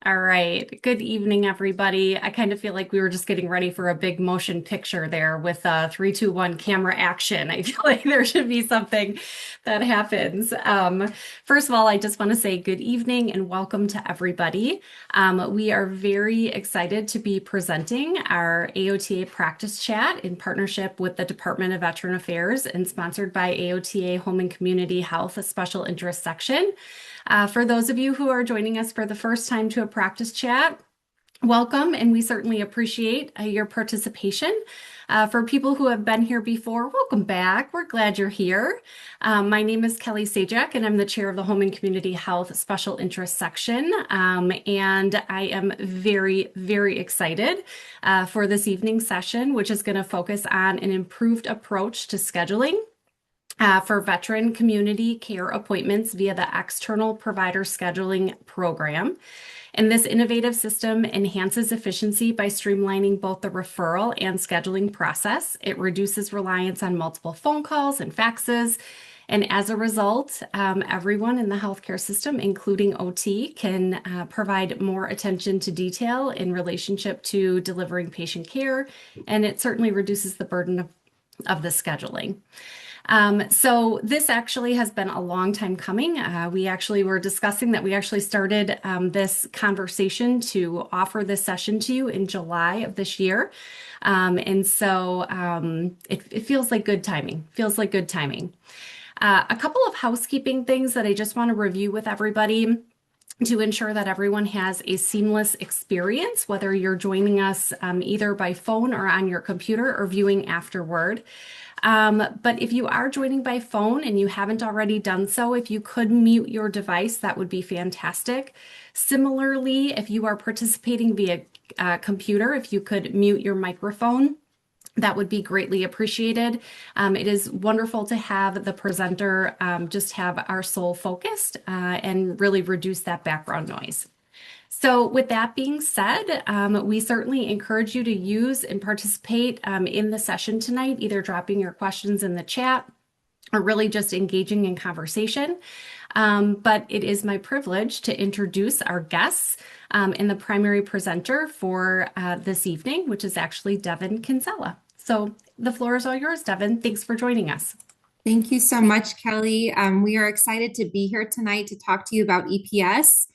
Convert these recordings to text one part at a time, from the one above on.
All right. Good evening, everybody. I kind of feel like we were just getting ready for a big motion picture there with three, two, one camera action. I feel like there should be something that happens. First of all, I just want to say good evening and welcome to everybody. We are very excited to be presenting our AOTA practice chat in partnership with the Department of Veteran Affairs and sponsored by AOTA Home and Community Health, a special interest section. For those of you who are joining us for the first time to a practice chat, welcome, and we certainly appreciate your participation. For people who have been here before, welcome back. We're glad you're here. My name is Kelly Sajak, and I'm the chair of the Home and Community Health Special Interest Section. And I am very, very excited for this evening's session, which is going to focus on an improved approach to scheduling for veteran community care appointments via the external provider scheduling program. And this innovative system enhances efficiency by streamlining both the referral and scheduling process. It reduces reliance on multiple phone calls and faxes. And as a result, everyone in the healthcare system, including OT, can provide more attention to detail in relationship to delivering patient care. And it certainly reduces the burden of the scheduling. So this actually has been a long time coming. We actually were discussing that we actually started this conversation to offer this session to you in July of this year. And so it feels like good timing, a couple of housekeeping things that I just want to review with everybody to ensure that everyone has a seamless experience, whether you're joining us either by phone or on your computer or viewing afterward. But if you are joining by phone and you haven't already done so, if you could mute your device, that would be fantastic. Similarly, if you are participating via computer, if you could mute your microphone, that would be greatly appreciated. It is wonderful to have the presenter just have our sole focused and really reduce that background noise. So with that being said, we certainly encourage you to use and participate in the session tonight, either dropping your questions in the chat or really just engaging in conversation. But it is my privilege to introduce our guests and the primary presenter for this evening, which is actually Devin Kinsella. So the floor is all yours, Devin. Thanks for joining us. Thank you so much, Kelly. We are excited to be here tonight to talk to you about EPS.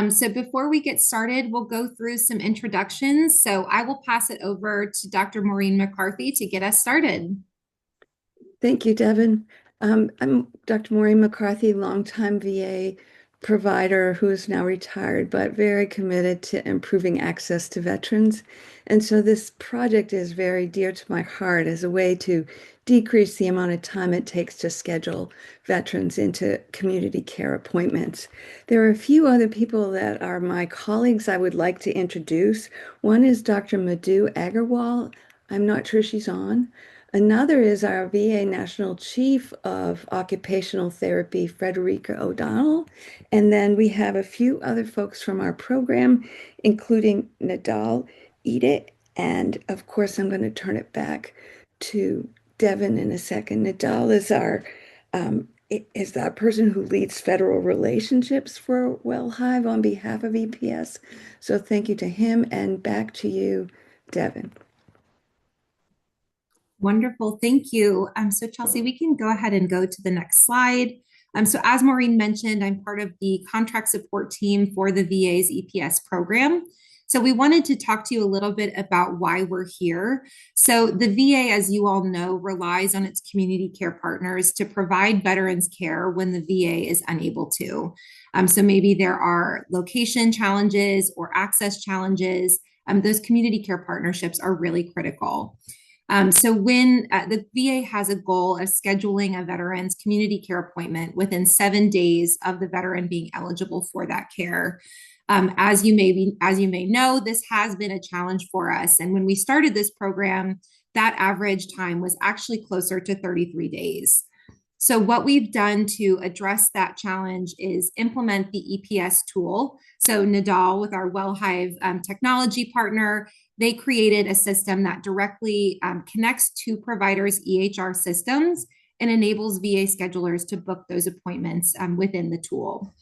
So before we get started, we'll go through some introductions. So I will pass it over to Dr. Maureen McCarthy to get us started. Thank you, Devin. I'm Dr. Maureen McCarthy, longtime VA provider who is now retired, but very committed to improving access to veterans. And so this project is very dear to my heart as a way to decrease the amount of time it takes to schedule veterans into community care appointments. There are a few other people that are my colleagues I would like to introduce. One is Dr. Madhu Agarwal. I'm not sure she's on. Another is our VA National Chief of Occupational Therapy, Frederica O'Donnell. And then we have a few other folks from our program, including Nadal Ide. And of course, I'm going to turn it back to Devin in a second. Nadal is that person who leads federal relationships for WellHive on behalf of EPS. So thank you to him, and back to you, Devin. Wonderful, thank you. So Chelsea, we can go ahead and go to the next slide. So as Maureen mentioned, I'm part of the contract support team for the VA's EPS program. So we wanted to talk to you a little bit about why we're here. So the VA, as you all know, relies on its community care partners to provide veterans care when the VA is unable to. So maybe there are location challenges or access challenges. Those community care partnerships are really critical. So when the VA has a goal of scheduling a veteran's community care appointment within 7 days of the veteran being eligible for that care, as you may know, this has been a challenge for us. And when we started this program, that average time was actually closer to 33 days. So what we've done to address that challenge is implement the EPS tool. So Nadal, with our WellHive technology partner, they created a system that directly connects to providers' EHR systems and enables VA schedulers to book those appointments within the tool.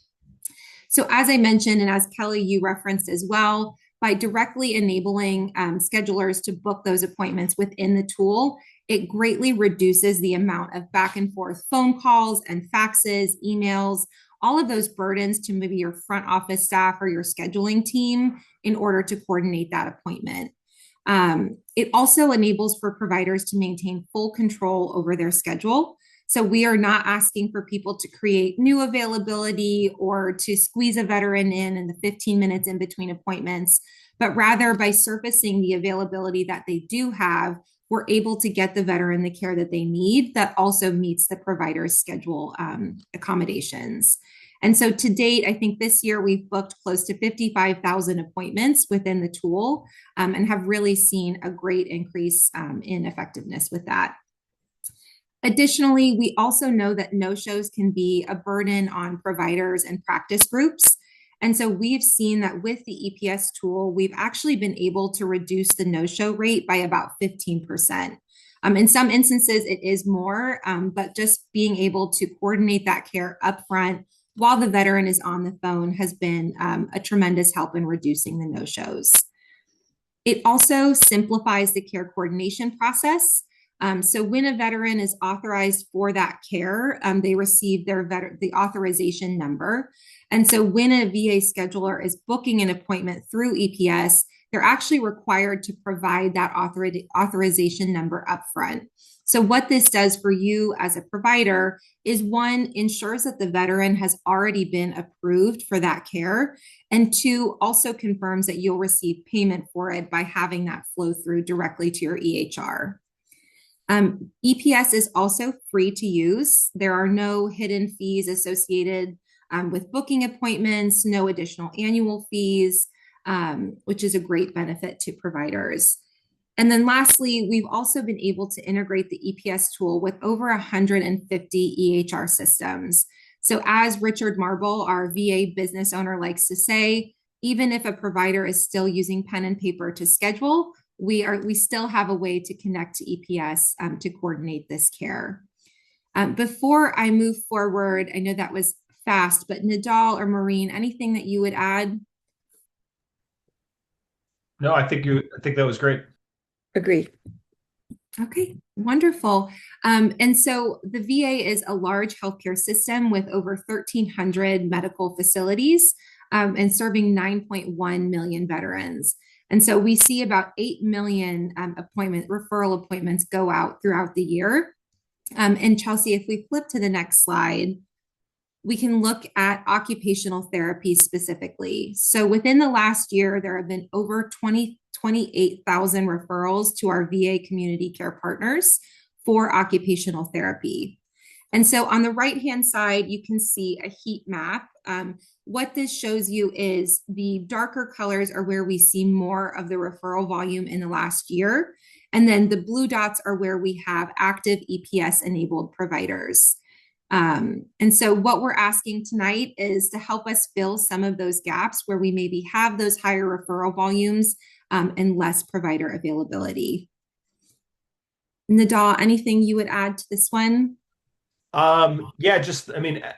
So as I mentioned, and as Kelly, you referenced as well, by directly enabling schedulers to book those appointments within the tool, it greatly reduces the amount of back and forth phone calls and faxes, emails, all of those burdens to maybe your front office staff or your scheduling team in order to coordinate that appointment. It also enables for providers to maintain full control over their schedule. So we are not asking for people to create new availability or to squeeze a veteran in the 15 minutes in between appointments, but rather by surfacing the availability that they do have, we're able to get the veteran the care that they need that also meets the provider's schedule accommodations. And so to date, I think this year we've booked close to 55,000 appointments within the tool and have really seen a great increase in effectiveness with that. Additionally, we also know that no-shows can be a burden on providers and practice groups. And so we've seen that with the EPS tool, we've actually been able to reduce the no-show rate by about 15%. In some instances, it is more, but just being able to coordinate that care upfront while the veteran is on the phone has been a tremendous help in reducing the no-shows. It also simplifies the care coordination process. So when a veteran is authorized for that care, they receive the authorization number. And so when a VA scheduler is booking an appointment through EPS, they're actually required to provide that authorization number upfront. So what this does for you as a provider is, one, ensures that the veteran has already been approved for that care, and two, also confirms that you'll receive payment for it by having that flow through directly to your EHR. EPS is also free to use. There are no hidden fees associated with booking appointments, no additional annual fees, which is a great benefit to providers. And then lastly, we've also been able to integrate the EPS tool with over 150 EHR systems. So as Richard Marble, our VA business owner, likes to say, even if a provider is still using pen and paper to schedule, we still have a way to connect to EPS to coordinate this care. Before I move forward, I know that was fast, but Nadal or Maureen, anything that you would add? No, I think that was great. Agree. Okay, wonderful. And so the VA is a large healthcare system with over 1,300 medical facilities and serving 9.1 million veterans. And so we see about 8 million referral appointments go out throughout the year. And Chelsea, if we flip to the next slide, we can look at occupational therapy specifically. So within the last year, there have been over 28,000 referrals to our VA community care partners for occupational therapy. And so on the right-hand side, you can see a heat map. What this shows you is the darker colors are where we see more of the referral volume in the last year. And then the blue dots are where we have active EPS-enabled providers. And so what we're asking tonight is to help us fill some of those gaps where we maybe have those higher referral volumes and less provider availability. Nadal, anything you would add to this one? Yeah,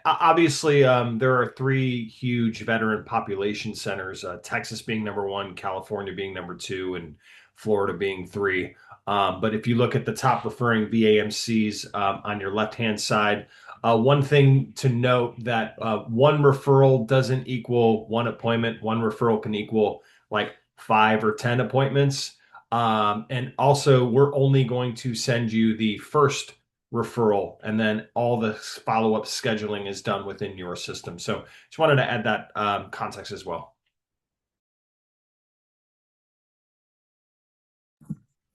obviously, there are three huge veteran population centers, Texas being number one, California being number two, and Florida being three. But if you look at the top referring VAMCs on your left-hand side, one thing to note that one referral doesn't equal one appointment. One referral can equal like 5 or 10 appointments. And also, we're only going to send you the first referral, and then all the follow-up scheduling is done within your system. So just wanted to add that context as well.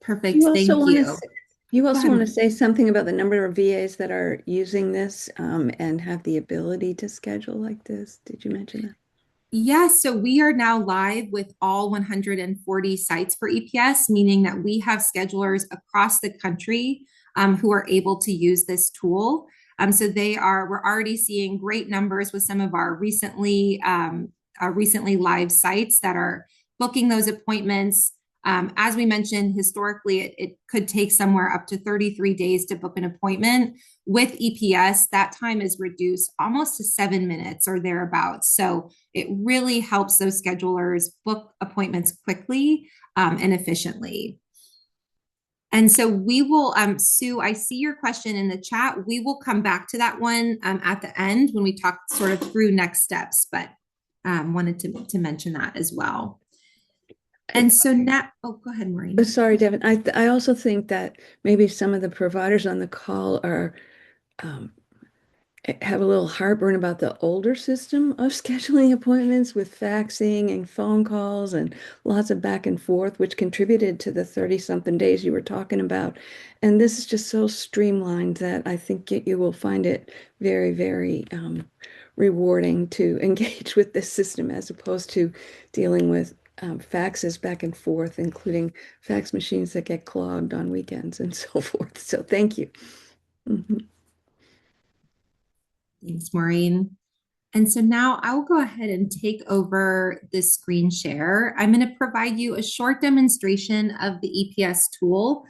Perfect. Thank you. You also want to say something about the number of VAs that are using this and have the ability to schedule like this. Did you mention that? Yes, so we are now live with all 140 sites for EPS, meaning that we have schedulers across the country who are able to use this tool. So we're already seeing great numbers with some of our recently live sites that are booking those appointments. As we mentioned, historically, it could take somewhere up to 33 days to book an appointment. With EPS, that time is reduced almost to 7 minutes or thereabouts. So it really helps those schedulers book appointments quickly and efficiently. And so we will, Sue, I see your question in the chat. We will come back to that one at the end when we talk sort of through next steps, but wanted to mention that as well. And so now, oh, go ahead, Maureen. Sorry, Devin. I also think that maybe some of the providers on the call are have a little heartburn about the older system of scheduling appointments with faxing and phone calls and lots of back and forth, which contributed to the 30-something days you were talking about. And this is just so streamlined that I think you will find it very, very rewarding to engage with this system as opposed to dealing with faxes back and forth, including fax machines that get clogged on weekends and so forth. So thank you. Mm-hmm. Thanks, Maureen. And so now I will go ahead and take over this screen share. I'm going to provide you a short demonstration of the EPS tool.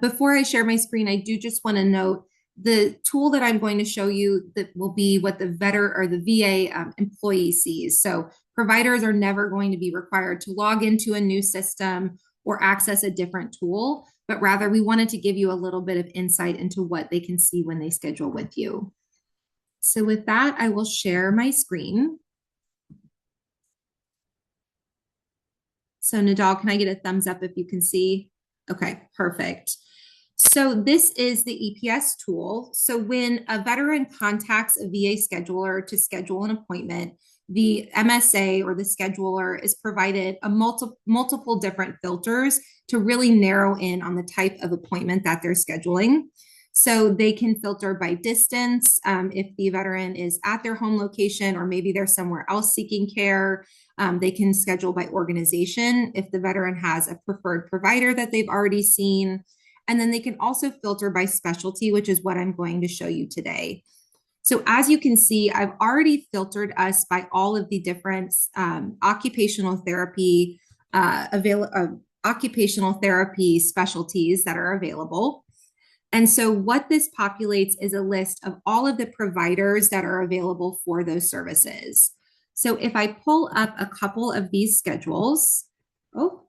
Before I share my screen, I do just want to note the tool that I'm going to show you that will be what the veteran or the VA employee sees. So providers are never going to be required to log into a new system or access a different tool, but rather we wanted to give you a little bit of insight into what they can see when they schedule with you. So with that, I will share my screen. So Nadal, can I get a thumbs up if you can see? Okay, perfect. So this is the EPS tool. So when a veteran contacts a VA scheduler to schedule an appointment, the MSA or the scheduler is provided a multiple different filters to really narrow in on the type of appointment that they're scheduling. So they can filter by distance if the veteran is at their home location or maybe they're somewhere else seeking care. They can schedule by organization if the veteran has a preferred provider that they've already seen. And then they can also filter by specialty, which is what I'm going to show you today. So as you can see, I've already filtered us by all of the different occupational therapy specialties that are available. And so what this populates is a list of all of the providers that are available for those services. So if I pull up a couple of these schedules, oh,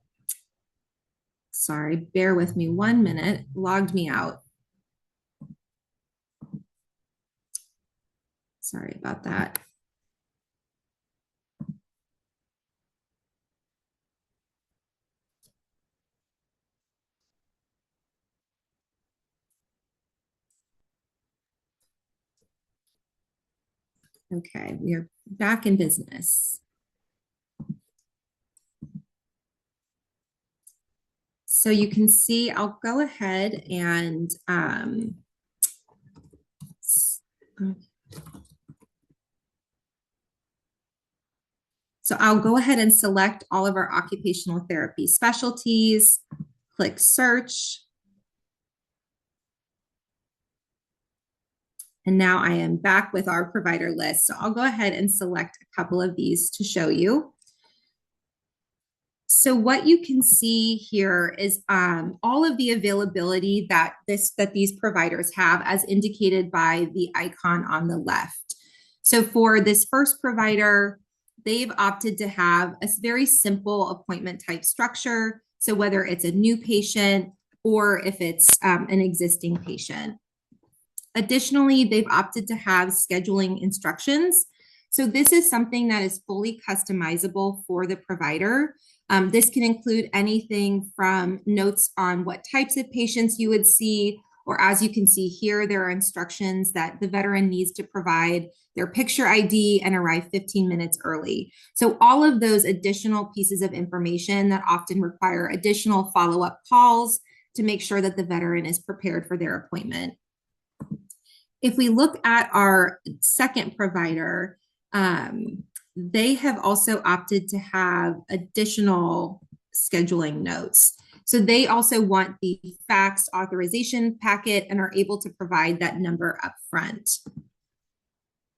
sorry, bear with me 1 minute, logged me out. Sorry about that. Okay, we are back in business. So you can see, I'll go ahead and select all of our occupational therapy specialties, click search. And now I am back with our provider list. So I'll go ahead and select a couple of these to show you. So what you can see here is all of the availability that these providers have as indicated by the icon on the left. So for this first provider, they've opted to have a very simple appointment type structure. So whether it's a new patient or if it's an existing patient. Additionally, they've opted to have scheduling instructions. So this is something that is fully customizable for the provider. This can include anything from notes on what types of patients you would see, or as you can see here, there are instructions that the veteran needs to provide their picture ID and arrive 15 minutes early. So all of those additional pieces of information that often require additional follow-up calls to make sure that the veteran is prepared for their appointment. If we look at our second provider, they have also opted to have additional scheduling notes. So they also want the fax authorization packet and are able to provide that number up front.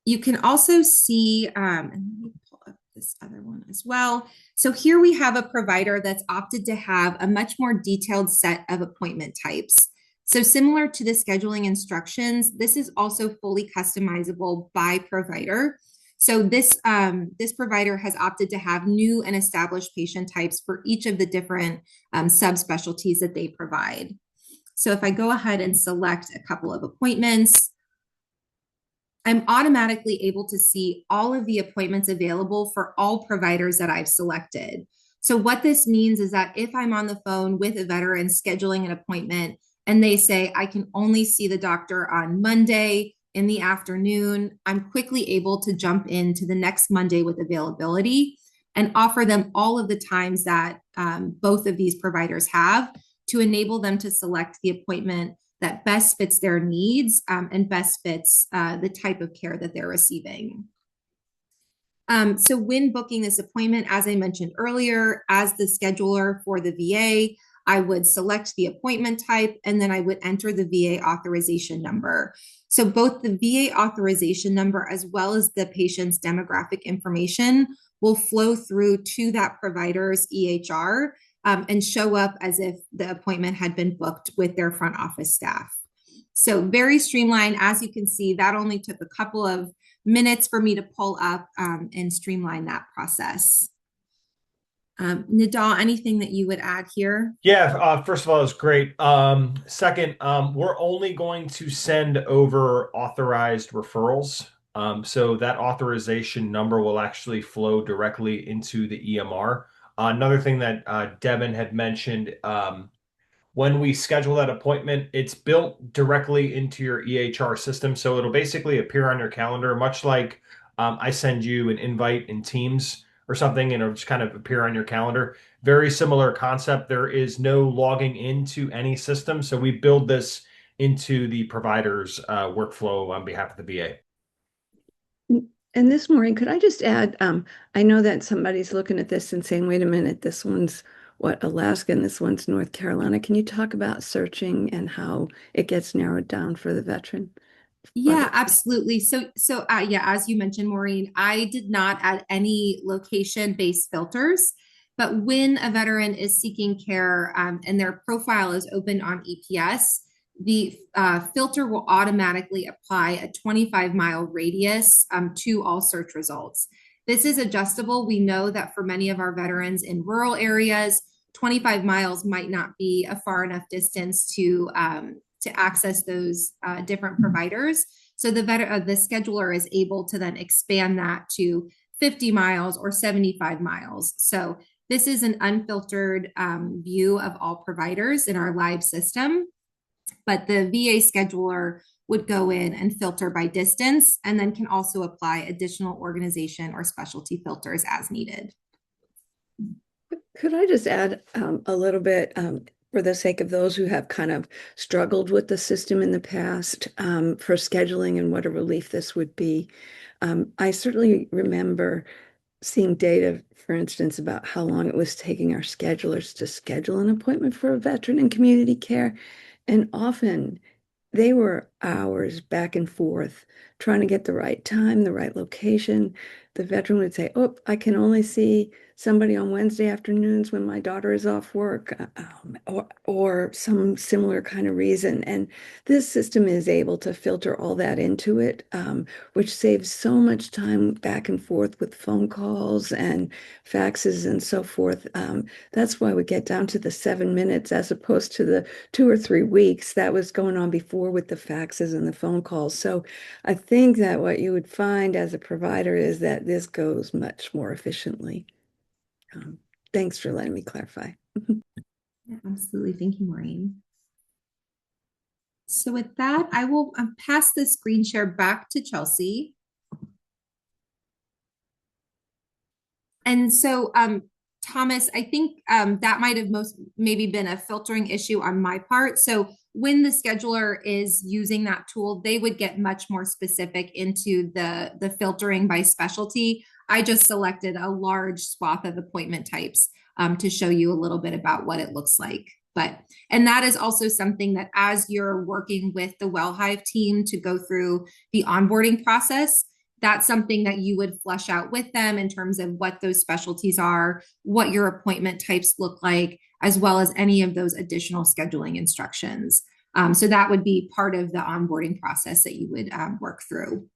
You can also see, let me pull up this other one as well. So here we have a provider that's opted to have a much more detailed set of appointment types. So similar to the scheduling instructions, this is also fully customizable by provider. So this provider has opted to have new and established patient types for each of the different subspecialties that they provide. So if I go ahead and select a couple of appointments, I'm automatically able to see all of the appointments available for all providers that I've selected. So what this means is that if I'm on the phone with a veteran scheduling an appointment and they say, I can only see the doctor on Monday in the afternoon, I'm quickly able to jump into the next Monday with availability and offer them all of the times that both of these providers have to enable them to select the appointment that best fits their needs and best fits the type of care that they're receiving. So when booking this appointment, as I mentioned earlier, as the scheduler for the VA, I would select the appointment type and then I would enter the VA authorization number. So both the VA authorization number as well as the patient's demographic information will flow through to that provider's EHR and show up as if the appointment had been booked with their front office staff. So very streamlined. As you can see, that only took a couple of minutes for me to pull up and streamline that process. Nidal, anything that you would add here? Yeah, first of all, it's great. Second, we're only going to send over authorized referrals. So that authorization number will actually flow directly into the EMR. Another thing that Devin had mentioned, when we schedule that appointment, it's built directly into your EHR system. So it'll basically appear on your calendar, much like I send you an invite in Teams or something, and it'll just kind of appear on your calendar. Very similar concept. There is no logging into any system. So we build this into the provider's workflow on behalf of the VA. And this, Maureen, could I just add, I know that somebody's looking at this and saying, wait a minute, this one's Alaska and this one's North Carolina. Can you talk about searching and how it gets narrowed down for the veteran? Yeah, absolutely. Yeah, as you mentioned, Maureen, I did not add any location-based filters, but when a veteran is seeking care and their profile is open on EPS, the filter will automatically apply a 25-mile radius to all search results. This is adjustable. We know that for many of our veterans in rural areas, 25 miles might not be a far enough distance to access those different providers. So the scheduler is able to then expand that to 50 miles or 75 miles. So this is an unfiltered view of all providers in our live system, but the VA scheduler would go in and filter by distance and then can also apply additional organization or specialty filters as needed. Could I just add a little bit for the sake of those who have kind of struggled with the system in the past for scheduling and what a relief this would be? I certainly remember seeing data, for instance, about how long it was taking our schedulers to schedule an appointment for a veteran in community care. And often they were hours back and forth trying to get the right time, the right location. The veteran would say, oh, I can only see somebody on Wednesday afternoons when my daughter is off work, or some similar kind of reason. And this system is able to filter all that into it, which saves so much time back and forth with phone calls and faxes and so forth. That's why we get down to the 7 minutes as opposed to the 2 or 3 weeks that was going on before with the faxes and the phone calls. So I think that what you would find as a provider is that this goes much more efficiently. Thanks for letting me clarify. Yeah, absolutely. Thank you, Maureen. So with that, I will pass the screen share back to Chelsea. And so, Thomas, I think that might have maybe been a filtering issue on my part. So when the scheduler is using that tool, they would get much more specific into the filtering by specialty. I just selected a large swath of appointment types to show you a little bit about what it looks like. And that is also something that as you're working with the WellHive team to go through the onboarding process, that's something that you would flesh out with them in terms of what those specialties are, what your appointment types look like, as well as any of those additional scheduling instructions. So that would be part of the onboarding process that you would work through.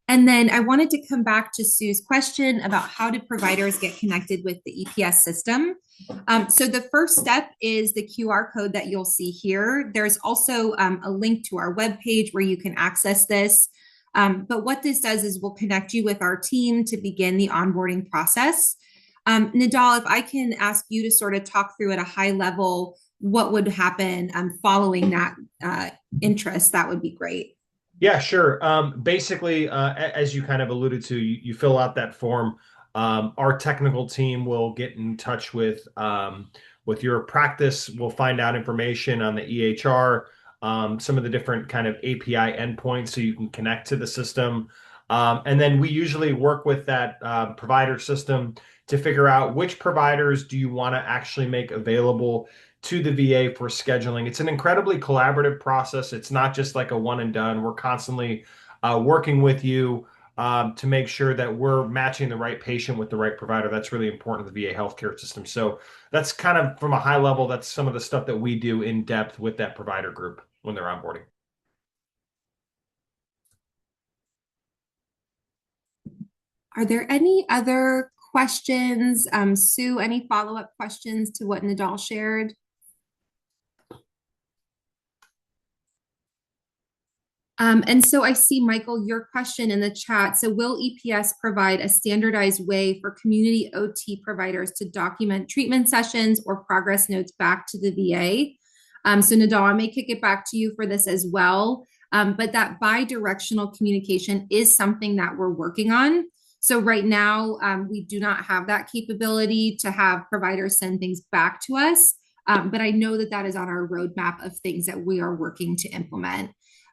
And then I wanted to come back to Sue's question about how do providers get connected with the EPS system. So the first step is the QR code that you'll see here. There's also a link to our webpage where you can access this. But what this does is we'll connect you with our team to begin the onboarding process. Nidal, if I can ask you to sort of talk through at a high level what would happen following that interest, that would be great. Yeah, sure. Basically, as you kind of alluded to, you fill out that form. Our technical team will get in touch with your practice. We'll find out information on the EHR, some of the different kind of API endpoints so you can connect to the system. And then we usually work with that provider system to figure out which providers do you want to actually make available to the VA for scheduling. It's an incredibly collaborative process. It's not just like a one and done. We're constantly working with you to make sure that we're matching the right patient with the right provider. That's really important to the VA healthcare system. So that's kind of from a high level, that's some of the stuff that we do in depth with that provider group when they're onboarding. Are there any other questions? Sue, any follow-up questions to what Nidal shared? And so I see, Michael, your question in the chat. So will EPS provide a standardized way for community OT providers to document treatment sessions or progress notes back to the VA? So Nidal, I may kick it back to you for this as well. But that bi-directional communication is something that we're working on. So right now, we do not have that capability to have providers send things back to us. But I know that that is on our roadmap of things that we are working to implement.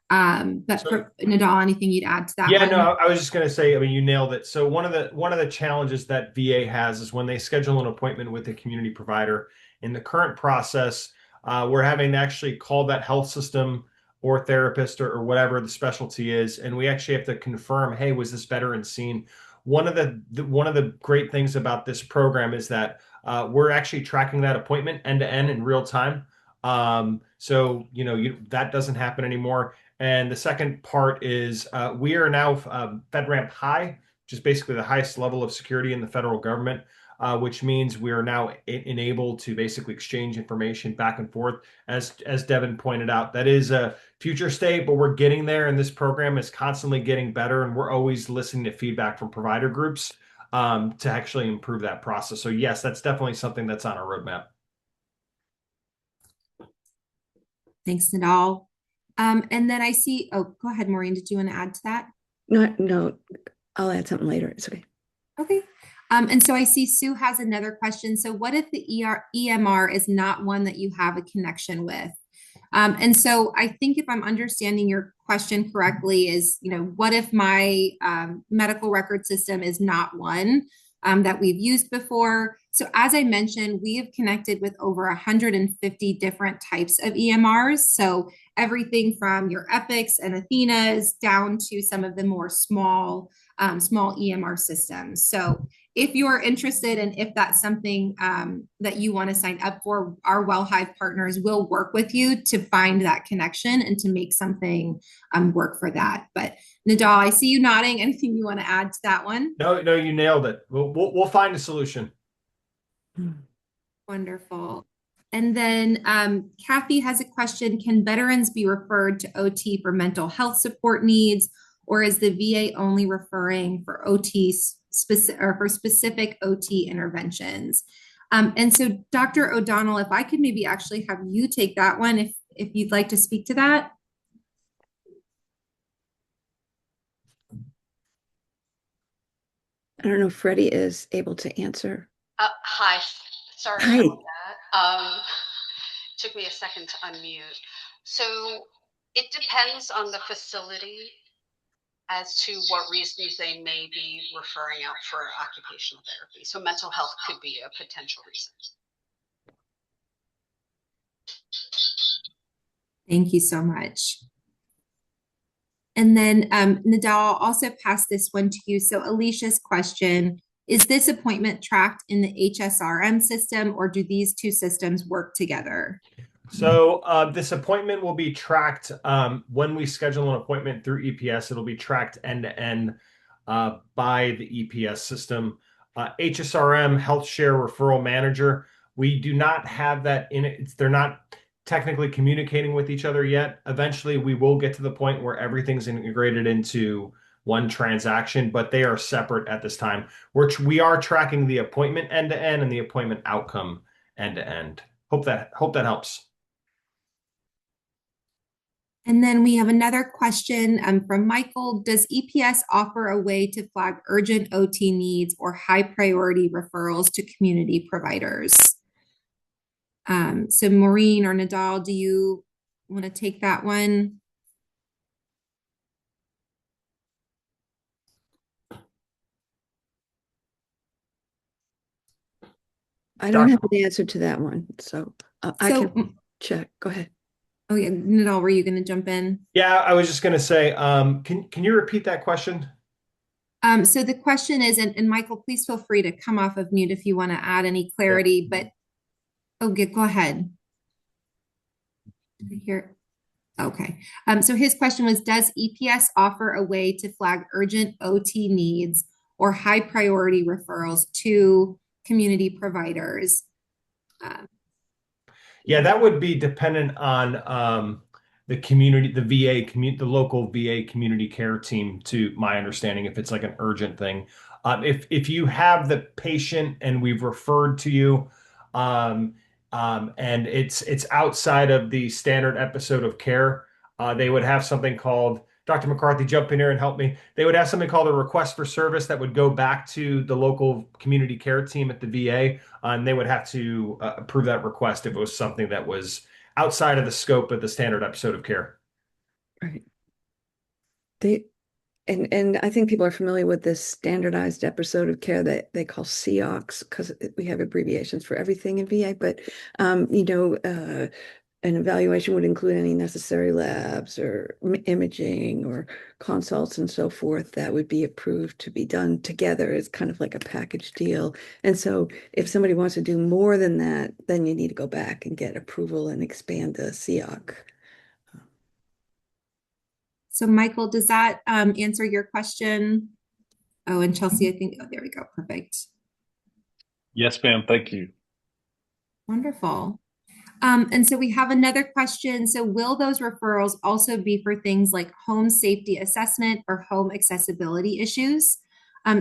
But for Nidal, anything you'd add to that? Yeah, no, I was just going to say, I mean, you nailed it. So one of the challenges that VA has is when they schedule an appointment with a community provider. In the current process, we're having to actually call that health system or therapist or whatever the specialty is, and we actually have to confirm, hey, was this veteran seen? One of the great things about this program is that we're actually tracking that appointment end to end in real time. So that doesn't happen anymore. And the second part is we are now FedRAMP High, which is basically the highest level of security in the federal government, which means we are now enabled to basically exchange information back and forth. As Devin pointed out, that is a future state, but we're getting there, and this program is constantly getting better, and we're always listening to feedback from provider groups to actually improve that process. So yes, that's definitely something that's on our roadmap. Thanks, Nidal. And then I see, oh, go ahead, Maureen. Did you want to add to that? No, I'll add something later. It's okay. Okay. And so I see Sue has another question. So what if the EMR is not one that you have a connection with? And so I think if I'm understanding your question correctly is, what if my medical record system is not one that we've used before? So as I mentioned, we have connected with over 150 different types of EMRs. So everything from your Epics and Athenas down to some of the more small EMR systems. So if you're interested and if that's something that you want to sign up for, our WellHive partners will work with you to find that connection and to make something work for that. But Nidal, I see you nodding. Anything you want to add to that one? No, you nailed it. We'll find a solution. Wonderful. And then Kathy has a question. Can veterans be referred to OT for mental health support needs, or is the VA only referring for specific OT interventions? And so Dr. O'Donnell, if I could maybe actually have you take that one, if you'd like to speak to that. I don't know if Freddie is able to answer. Hi, sorry Hi. about that. Took me a second to unmute. So it depends on the facility as to what reasons they may be referring out for occupational therapy. So mental health could be a potential reason. Thank you so much. And then Nadal, I'll also pass this one to you. So Alicia's question, is this appointment tracked in the HSRM system, or do these two systems work together? So this appointment will be tracked when we schedule an appointment through EPS. It'll be tracked end to end by the EPS system. HSRM, Health Share Referral Manager, we do not have that in it. They're not technically communicating with each other yet. Eventually, we will get to the point where everything's integrated into one transaction, but they are separate at this time. We are tracking the appointment end to end and the appointment outcome end to end. Hope that helps. And then we have another question from Michael. Does EPS offer a way to flag urgent OT needs or high priority referrals to community providers? So Maureen or Nadal, do you want to take that one? I don't have an answer to that one, so I can check. Go ahead. Oh yeah, Nadal, were you going to jump in? Yeah, I was just going to say, can you repeat that question? So the question is, and Michael, please feel free to come off of mute if you want to add any clarity, but okay, go ahead. Here. Okay. So his question was, does EPS offer a way to flag urgent OT needs or high priority referrals to community providers? Yeah, that would be dependent on the community, the the local VA community care team, to my understanding, if it's like an urgent thing. If you have the patient and we've referred to you, and it's outside of the standard episode of care, they would have something called, Dr. McCarthy, jump in here and help me. They would have something called a request for service that would go back to the local community care team at the VA, and they would have to approve that request if it was something that was outside of the scope of the standard episode of care. Right. And I think people are familiar with this standardized episode of care that they call COCS, because we have abbreviations for everything in VA. But an evaluation would include any necessary labs or imaging or consults and so forth that would be approved to be done together as kind of like a package deal. And so if somebody wants to do more than that, then you need to go back and get approval and expand the COC. So Michael, does that answer your question? Oh, and Chelsea, I think, oh, there we go. Perfect. Yes, ma'am. Thank you. Wonderful. And so we have another question. So will those referrals also be for things like home safety assessment or home accessibility issues?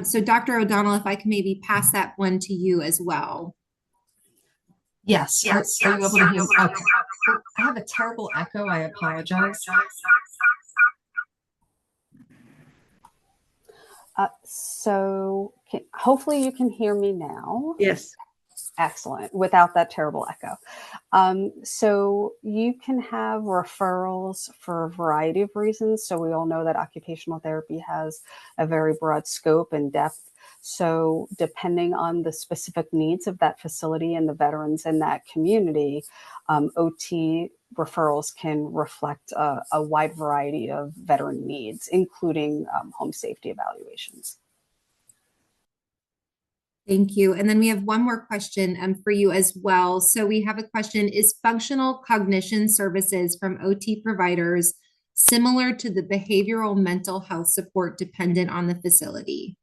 So Dr. O'Donnell, if I can maybe pass that one to you as well. Yes. Are you able to hear? Okay. I have a terrible echo. I apologize. Hopefully you can hear me now. Yes. Excellent. Without that terrible echo. So you can have referrals for a variety of reasons. So we all know that occupational therapy has a very broad scope and depth. So depending on the specific needs of that facility and the veterans in that community, OT referrals can reflect a wide variety of veteran needs, including home safety evaluations. Thank you. And then we have one more question for you as well. So we have a question, is functional cognition services from OT providers similar to the behavioral mental health support dependent on the facility?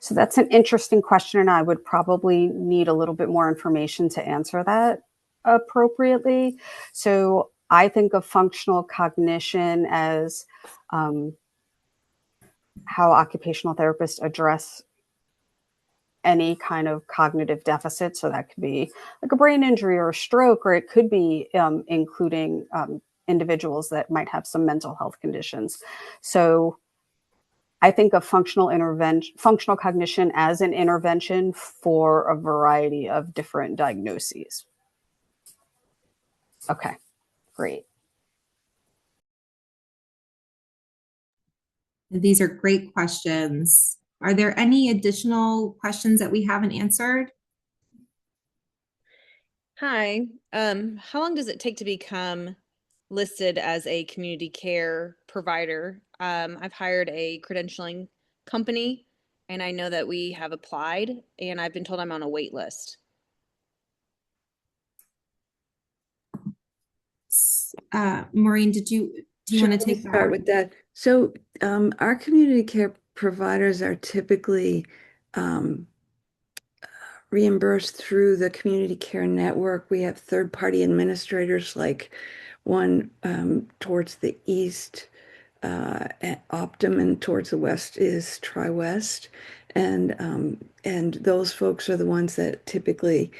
So that's an interesting question, and I would probably need a little bit more information to answer that appropriately. So I think of functional cognition as how occupational therapists address any kind of cognitive deficit. So that could be like a brain injury or a stroke, or it could be including individuals that might have some mental health conditions. So I think of functional cognition as an intervention for a variety of different diagnoses. Okay, great. These are great questions. Are there any additional questions that we haven't answered? Hi. How long does it take to become listed as a community care provider. I've hired a credentialing company, and I know that we have applied, and I've been told I'm on a wait list. Maureen, do you Sure, want to let me take that? start with that? So our community care providers are typically reimbursed through the community care network. We have third-party administrators, like one towards the east at Optum, and towards the west is TriWest, and those folks are the ones that typically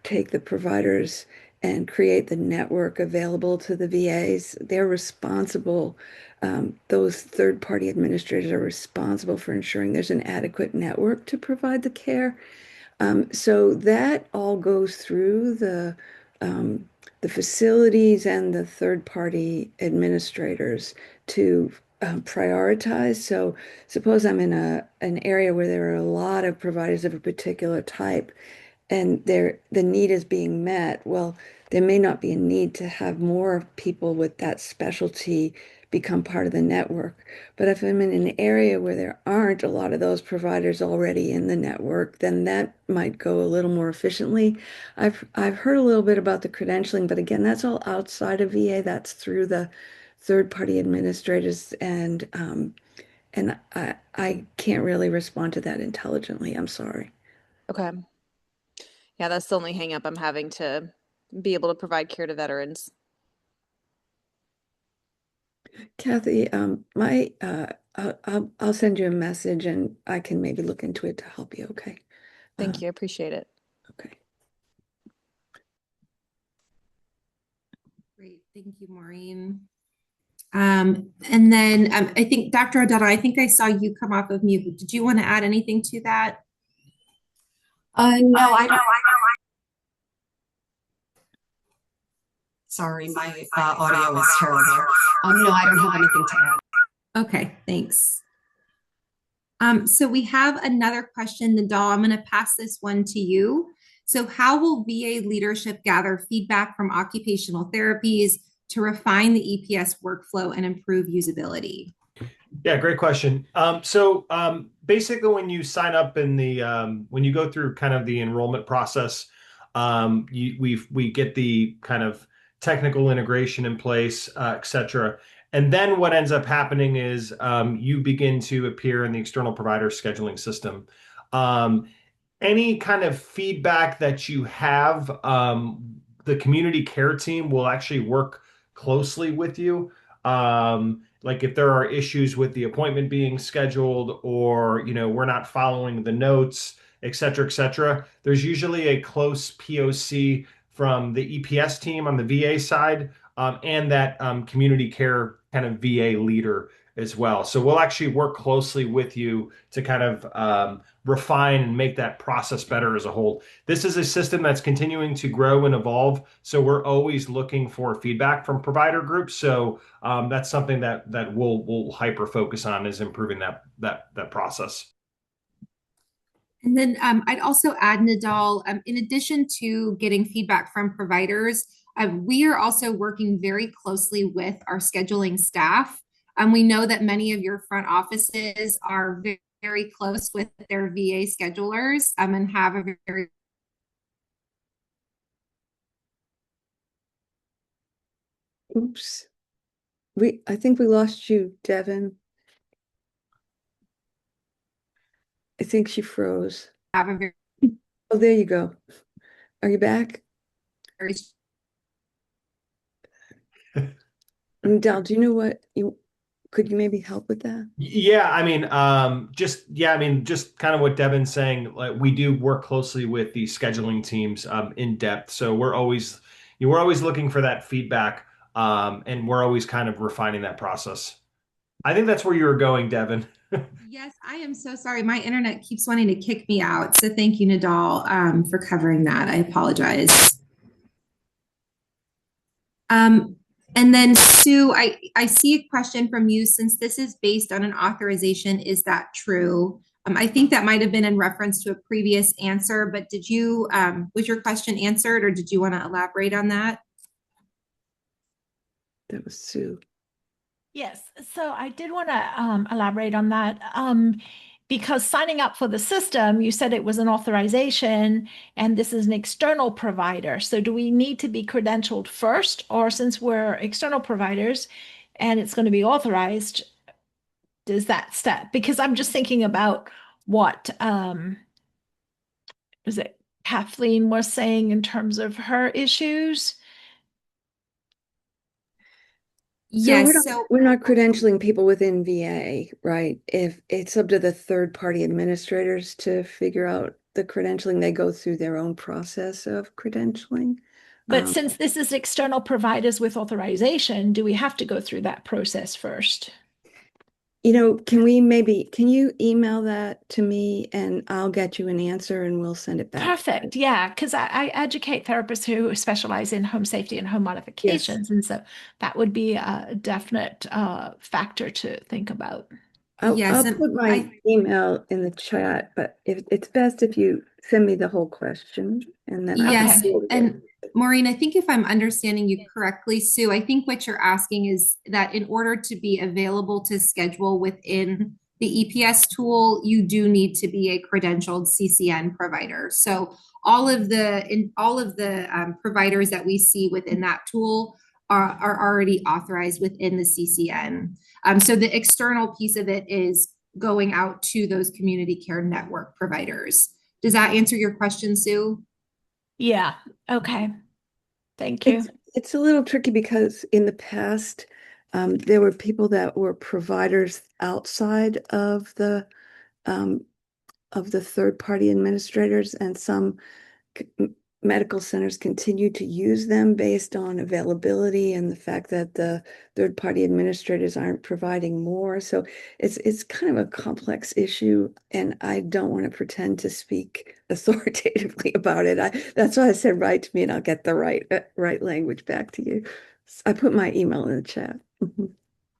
take the providers and create the network available to the VAs. They're responsible. Those third-party administrators are responsible for ensuring there's an adequate network to provide the care. So that all goes through the facilities and the third-party administrators to prioritize. So suppose I'm in an area where there are a lot of providers of a particular type, and the need is being met. Well, there may not be a need to have more people with that specialty become part of the network. But if I'm in an area where there aren't a lot of those providers already in the network, then that might go a little more efficiently. I've heard a little bit about the credentialing, but again, that's all outside of VA. That's through the third-party administrators, and I can't really respond to that intelligently. I'm sorry. Okay. Yeah, that's the only hang up I'm having to be able to provide care to veterans. Kathy, I'll send you a message and I can maybe look into it to help you. Okay. Thank you. I appreciate it. Okay. Great. Thank you, Maureen. And then I think Dr. O'Donnell, I think I saw you come off of mute. Did you want to add anything to that? No, I don't. Sorry, my audio is terrible. No, I don't have anything to add. Okay, thanks. So we have another question, Nadal. I'm going to pass this one to you. So how will VA leadership gather feedback from occupational therapies to refine the EPS workflow and improve usability? Yeah, great question. Basically, when you sign up in the when you go through kind of the enrollment process, we get the kind of technical integration in place, et cetera. And then what ends up happening is you begin to appear in the external provider scheduling system. Any kind of feedback that you have, the community care team will actually work closely with you. Like if there are issues with the appointment being scheduled, or we're not following the notes, et cetera, there's usually a close POC from the EPS team on the VA side, and that community care kind of VA leader as well. So we'll actually work closely with you to kind of refine and make that process better as a whole. This is a system that's continuing to grow and evolve, so we're always looking for feedback from provider groups. So that's something that we'll hyper focus on, is improving that process. And then I'd also add, Nadal, in addition to getting feedback from providers, we are also working very closely with our scheduling staff. We know that many of your front offices are very, very close with their VA schedulers and have a very Oops. I think we lost you, Devin. I think she froze. have a very, Oh, there you go. Are you back? very Dal, do you know what could you maybe help with that? Yeah, just kind of what Devin's saying. Like, we do work closely with the scheduling teams in depth, so we're always looking for that feedback, and we're always kind of refining that process. I think that's where you were going, Devin. Yes, I am so sorry. My internet keeps wanting to kick me out. So thank you, Nadal, for covering that. I apologize. And then Sue, I see a question from you. Since this is based on an authorization, is that true? I think that might have been in reference to a previous answer, but was your question answered, or did you want to elaborate on that? That was Sue. Yes, so I did want to elaborate on that because signing up for the system, you said it was an authorization and this is an external provider. So do we need to be credentialed first, or since we're external providers and it's going to be authorized, does that step? Because I'm just thinking about what was it Kathleen was saying in terms of her issues. So Yes, so we're not credentialing people within VA, right? If it's up to the third-party administrators to figure out the credentialing, they go through their own process of credentialing. But since this is external providers with authorization, do we have to go through that process first? Can you email that to me and I'll get you an answer and we'll send it back? Perfect. Yeah, because I educate therapists who specialize in home safety and home modifications. And so that would be a definite factor to think about. I'll put my email in the chat, but it's best if you send me the whole question and then yes, I'll and Maureen, I think if I'm understanding you correctly, Sue, I think what you're asking is that in order to be available to schedule within the EPS tool, you do need to be a credentialed CCN provider. So all of the providers that we see within that tool are already authorized within the CCN. So the external piece of it is going out to those community care network providers. Does that answer your question, Sue? Yeah. Okay. Thank you. It's a little tricky because in the past, there were people that were providers outside of the third-party administrators, and some medical centers continue to use them based on availability and the fact that the third-party administrators aren't providing more. So it's kind of a complex issue, and I don't want to pretend to speak authoritatively about it. That's why I said write to me, and I'll get the right language back to you. I put my email in the chat.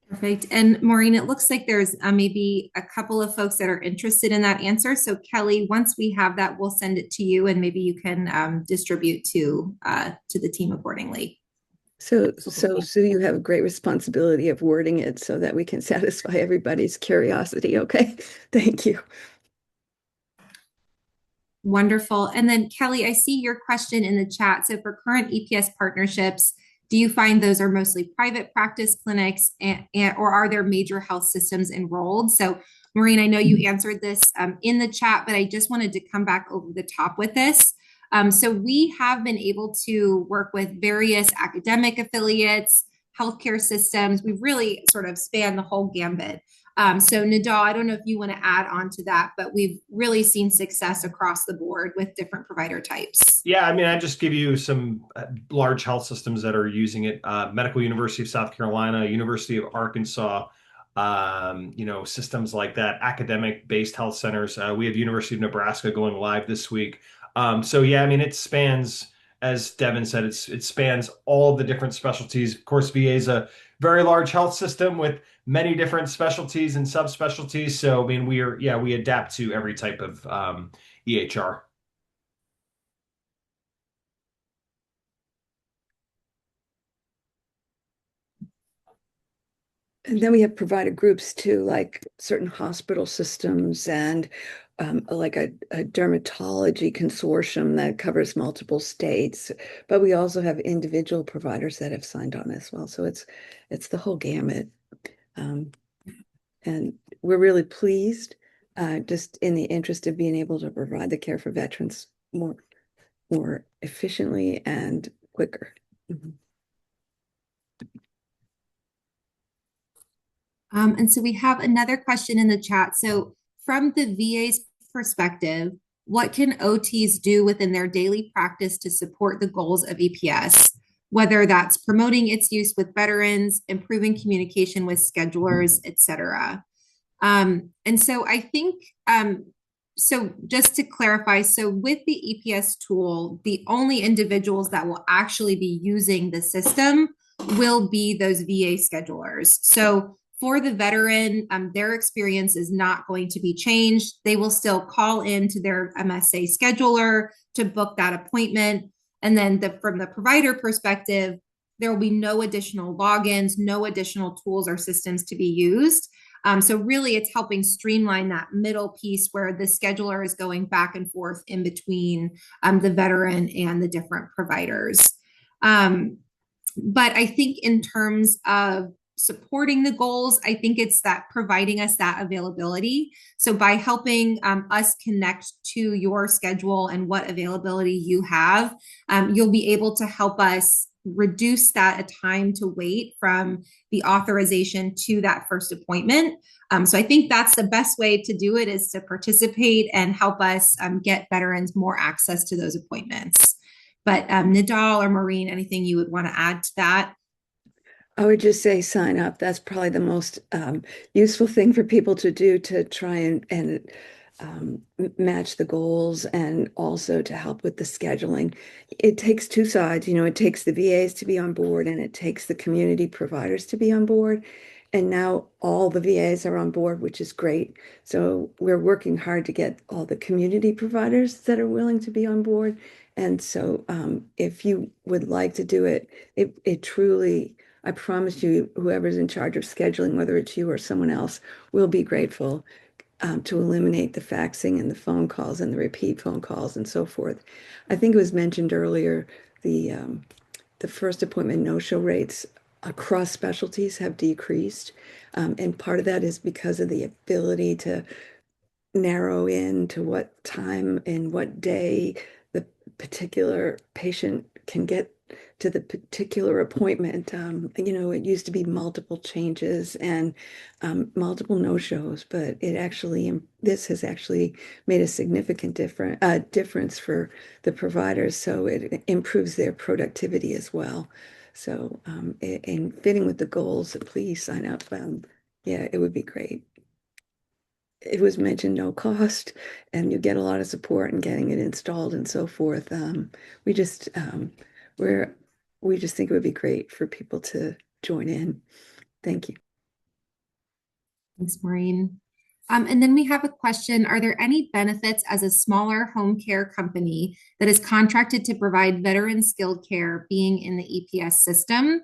Perfect. And Maureen, it looks like there's maybe a couple of folks that are interested in that answer. So Kelly, once we have that, we'll send it to you, and maybe you can distribute to the team accordingly. So you have a great responsibility of wording it so that we can satisfy everybody's curiosity. Okay, thank you. Wonderful. And then Kelly, I see your question in the chat. So for current EPS partnerships, do you find those are mostly private practice clinics or are there major health systems enrolled? So Maureen, I know you answered this in the chat, but I just wanted to come back over the top with this. So we have been able to work with various academic affiliates, healthcare systems. We've really sort of spanned the whole gambit. So Nidal, I don't know if you want to add on to that, but we've really seen success across the board with different provider types. Yeah, I mean, I just give you some large health systems that are using it. Medical University of South Carolina, University of Arkansas, systems like that, academic-based health centers. We have University of Nebraska going live this week. So yeah, I mean, it spans, as Devin said, it spans all the different specialties. Of course, VA is a very large health system with many different specialties and subspecialties. So I mean, we adapt to every type of EHR. And then we have provider groups too, like certain hospital systems and like a dermatology consortium that covers multiple states. But we also have individual providers that have signed on as well. So it's the whole gamut. And we're really pleased, just in the interest of being able to provide the care for veterans more efficiently and quicker. Mm-hmm. And so we have another question in the chat. So from the VA's perspective, what can OTs do within their daily practice to support the goals of EPS, whether that's promoting its use with veterans, improving communication with schedulers, et cetera? And so I think, so just to clarify, so with the EPS tool, the only individuals that will actually be using the system will be those VA schedulers. So for the veteran, their experience is not going to be changed. They will still call in to their MSA scheduler to book that appointment. And then from the provider perspective, There will be no additional logins, no additional tools or systems to be used. So really it's helping streamline that middle piece where the scheduler is going back and forth in between the veteran and the different providers. But I think in terms of supporting the goals, I think it's that providing us that availability. So by helping us connect to your schedule and what availability you have, you'll be able to help us reduce that time to wait from the authorization to that first appointment. So I think that's the best way to do it, is to participate and help us get veterans more access to those appointments. But Nidal or Maureen, anything you would want to add to that? I would just say sign up. That's probably the most useful thing for people to do to try and match the goals, and also to help with the scheduling. It takes two sides. It takes the VAs to be on board, and it takes the community providers to be on board. And now all the VAs are on board, which is great. So we're working hard to get all the community providers that are willing to be on board. And so if you would like to do it, it truly, I promise you, whoever's in charge of scheduling, whether it's you or someone else, will be grateful to eliminate the faxing and the phone calls and the repeat phone calls and so forth. I think it was mentioned earlier, the first appointment no-show rates across specialties have decreased. And part of that is because of the ability to narrow in to what time and what day the particular patient can get to the particular appointment. It used to be multiple changes and multiple no-shows, but this has actually made a significant difference for the providers. So it improves their productivity as well. So in fitting with the goals, please sign up. Yeah, it would be great. It was mentioned no cost, and you get a lot of support in getting it installed and so forth. We just we just think it would be great for people to join in. Thank you. Thanks, Maureen. And then we have a question. Are there any benefits as a smaller home care company that is contracted to provide veteran skilled care being in the EPS system?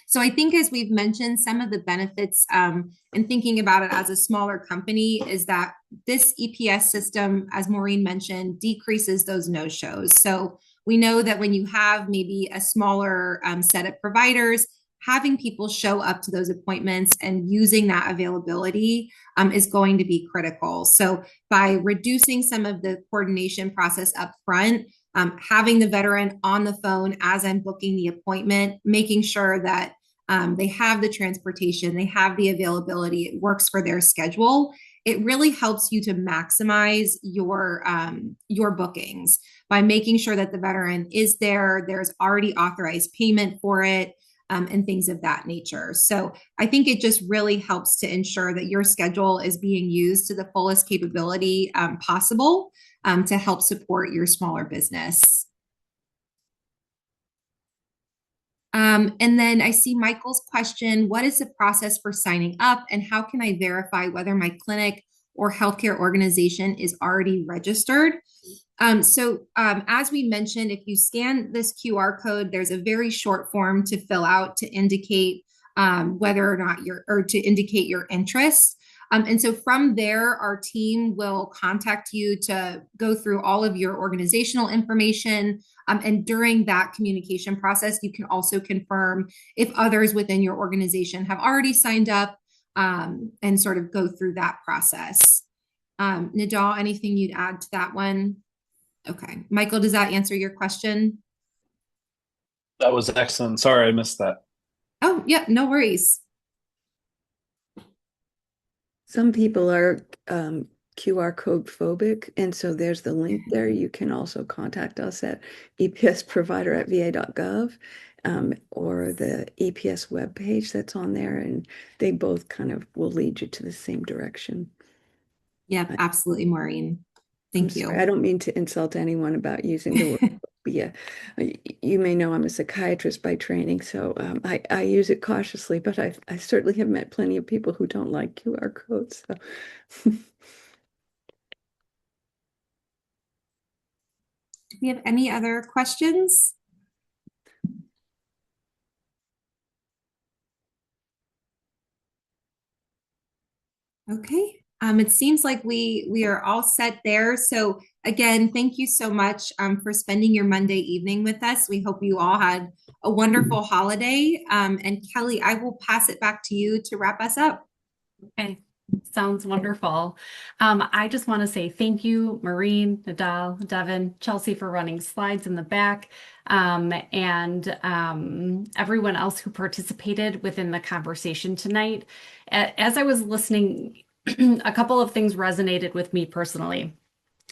So I think, as we've mentioned, some of the benefits in thinking about it as a smaller company is that this EPS system, as Maureen mentioned, decreases those no-shows. So we know that when you have maybe a smaller set of providers, having people show up to those appointments and using that availability is going to be critical. So by reducing some of the coordination process up front, having the veteran on the phone as I'm booking the appointment, making sure that they have the transportation, they have the availability, it works for their schedule. It really helps you to maximize your bookings by making sure that the veteran is there, there's already authorized payment for it, and things of that nature. So I think it just really helps to ensure that your schedule is being used to the fullest capability possible to help support your smaller business. And then I see Michael's question: what is the process for signing up, and how can I verify whether my clinic or healthcare organization is already registered? So as we mentioned, if you scan this QR code, there's a very short form to fill out to indicate whether or not to indicate your interest. And so from there, our team will contact you to go through all of your organizational information. And during that communication process, you can also confirm if others within your organization have already signed up, and sort of go through that process. Nidal, anything you'd add to that one? Okay. Michael, does that answer your question? That was excellent. Sorry, I missed that. Oh, yeah, no worries. Some people are QR code phobic, and so there's the link there. You can also contact us at epsprovider@va.gov, or the EPS webpage that's on there, and they both kind of will lead you to the same direction. Yep, absolutely, Maureen. Thank you. I don't mean to insult anyone about using the word phobia. You may know I'm a psychiatrist by training, so I use it cautiously, but I certainly have met plenty of people who don't like QR codes. So. Do we have any other questions? Okay. It seems like we are all set there. So again, thank you so much for spending your Monday evening with us. We hope you all had a wonderful holiday. And Kelly, I will pass it back to you to wrap us up. Okay, sounds wonderful. I just want to say thank you, Maureen, Nadal, Devin, Chelsea for running slides in the back, and everyone else who participated within the conversation tonight. As I was listening, a couple of things resonated with me personally.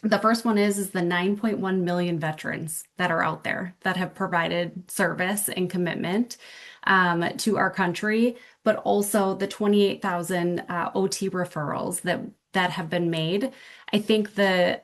The first one is the 9.1 million veterans that are out there that have provided service and commitment to our country, but also the 28,000 OT referrals that have been made. I think the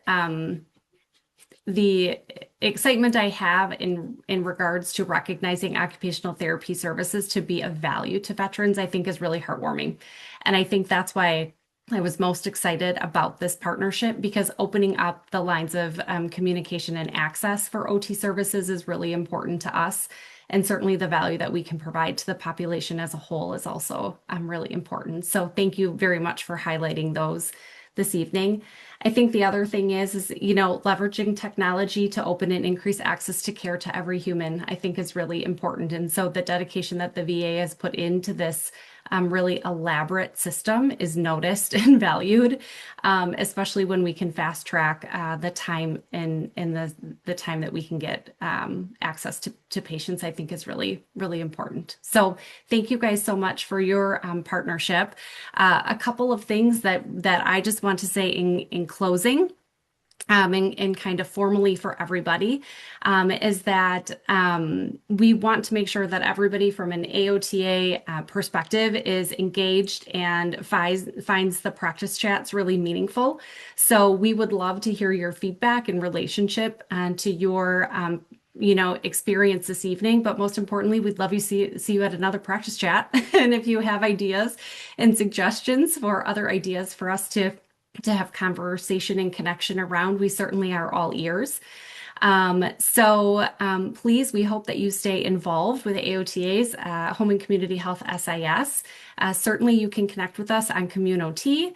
excitement I have in regards to recognizing occupational therapy services to be of value to veterans, I think is really heartwarming. And I think that's why I was most excited about this partnership, because opening up the lines of communication and access for OT services is really important to us. And certainly the value that we can provide to the population as a whole is also really important. So thank you very much for highlighting those this evening. I think the other thing is leveraging technology to open and increase access to care to every human, I think is really important. And so the dedication that the VA has put into this really elaborate system is noticed and valued, especially when we can fast track the time and the time that we can get access to patients, I think is really, really important. So thank you guys so much for your partnership. A couple of things that I just want to say in closing. And kind of formally for everybody, is that we want to make sure that everybody from an AOTA perspective is engaged and finds the practice chats really meaningful. So we would love to hear your feedback in relationship to your experience this evening, but most importantly, we'd love to see you at another practice chat. And if you have ideas and suggestions for other ideas for us to have conversation and connection around, we certainly are all ears. So please, we hope that you stay involved with AOTA's Home and Community Health SIS. Certainly you can connect with us on CommunOT.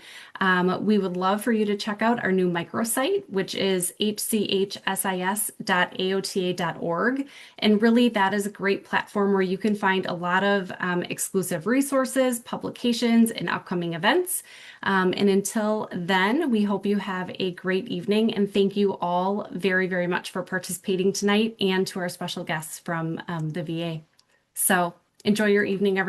We would love for you to check out our new microsite, which is hchsis.aota.org. And really that is a great platform where you can find a lot of exclusive resources, publications, and upcoming events. And until then, we hope you have a great evening, and thank you all very, very much for participating tonight, and to our special guests from the VA. So enjoy your evening, everyone.